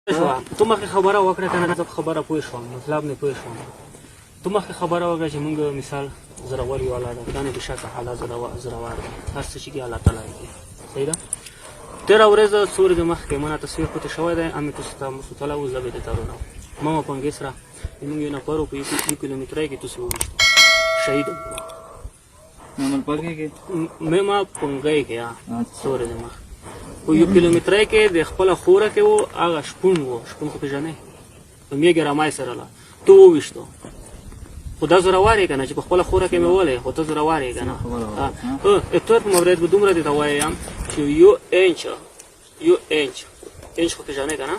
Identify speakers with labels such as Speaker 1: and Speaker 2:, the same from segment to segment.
Speaker 1: तुम्हाला खबरा वगैरे करण्याचा खबरा पोषण मतलब ने पोषण तुम्हाला खबरा वगैरे چې موږ مثال زراوري والا ده دانه د شاته حالا زراوار هر څه چې الله تعالی دی صحیح ده تر ورځ سورې د مخ کې مونږ تصویر کوته شوی دی امي تاسو ته مستطلا او زبې ته ترونه ماما پنګسرا موږ یو نه پرو په 1 کیلومتر کې تاسو وښته شهید
Speaker 2: نمبر پګه کې
Speaker 1: مې ما پنګای کې سورې د مخ په 1 کیلومتر کې د خپل خوره کې وو هغه شپون خو پیژنې په میګه رامای سره لا تو وښته خدا زراواري کنه چې په خپل خوره کې مې ولې خو ته زراواري کنه اتور په مورید به دومره دي ته وایم چې یو انچ خو پیژنې کنه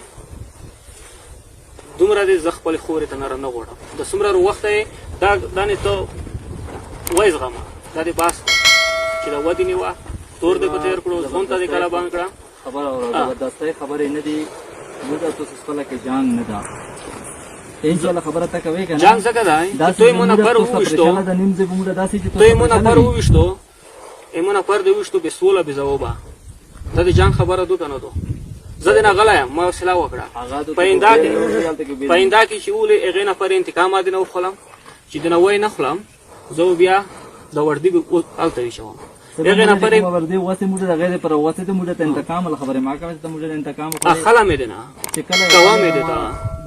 Speaker 1: دومره دې ز خپل خوره ته نه غوړم د سمره وخت دا دانه ته وایز غما دا دې باس چې دا ودی نیوا تور دې په تیر کړو ځون ته دې کلا باندې کړه
Speaker 2: خبر اورو دسته خبرې نه دي موږ تاسو خپل کې جان نه دا ان شاء الله خبره تا کوي کنه
Speaker 1: جان څنګه دا توي مونږ پر وښتو
Speaker 2: دا نیم ځای موږ داسې چې
Speaker 1: توي مونږ پر وښتو ایمونه پر دې وښتو به سوله به زوبا دا دې جان خبره دو کنه دو زه نه غلایم ما سلا وکړه پایندا کې چې ولې اغه نه پر انتقام دي نه وخلم چې دنه وای نه خلم زه بیا دا وردی به الته وشم اغه نه پر
Speaker 2: وردی واسه موږ د غیر پر واسه ته موږ ته انتقام خبره ما کوي ته موږ انتقام
Speaker 1: خلا مې دینه
Speaker 2: چې کله
Speaker 1: کوم دې تا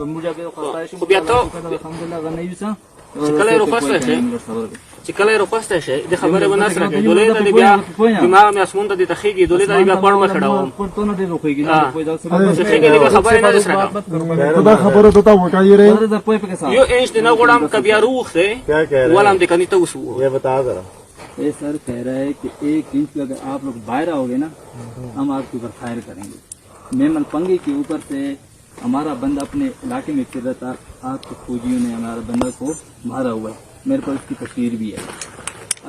Speaker 2: موږ به خدای شو
Speaker 1: بیا ته
Speaker 2: الحمدلله غنیو څه
Speaker 1: چې کله روپاسته شي چې کله روپاسته شي د خبره وناس راکې دولې ته بیا دماغ مې اسمون ته د تخېږي دولې ته بیا پړ مخ کړهو
Speaker 2: پړتونه دې روخېږي نه کوئی دا
Speaker 1: خبره نه سره
Speaker 3: خدا خبره ته وکړی ره
Speaker 1: یو انچ نه غوړم ک بیا روخ دی ولم دې کني ته وسو
Speaker 3: ये बता जरा
Speaker 2: ये सर कह रहा है कि 1 इंच अगर आप लोग बाहर आओगे ना हम आपके ऊपर फायर करेंगे मेमन पंगे के ऊपर से हमारा बंदा अपने इलाके में फिर रहा आपके फौजियों ने हमारा बंदा को मारा हुआ है मेरे पास उसकी तस्वीर भी है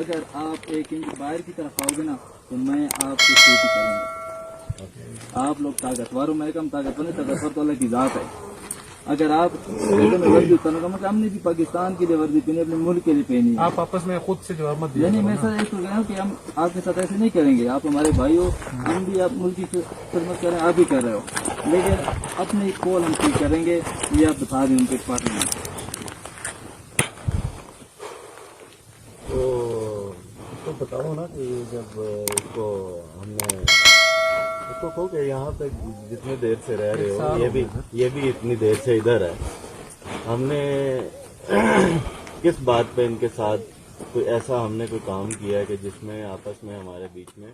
Speaker 2: अगर आप 1 इंच बाहर की तरफ आओगे ना तो मैं आपको शूट करूँगा आप लोग ताकतवर हो मैं कम ताकतवर नहीं ताकतवर तो अल्लाह की जात है अगर आप वर्दी उतारने का हमने भी पाकिस्तान के लिए वर्दी पहनी अपने मुल्क के लिए पहनी
Speaker 3: आप आपस में खुद से जवाब मत दीजिए
Speaker 2: नहीं मैं सर एक गया कि हम आपके साथ ऐसे नहीं करेंगे आप हमारे भाई हो हम भी आप मुल्क की खिदमत कर रहे हैं आप भी कर रहे हो लेकिन अपने कॉल हम ठीक करेंगे ये आप बता दें उनके पास में
Speaker 3: तो बताओ ना कि जब इसको हमने इसको कहो कि यहाँ पे जितनी देर से रह रहे हो ये भी इतनी देर से इधर है हमने किस बात पे इनके साथ कोई ऐसा हमने कोई काम किया है कि जिसमें आपस में हमारे बीच में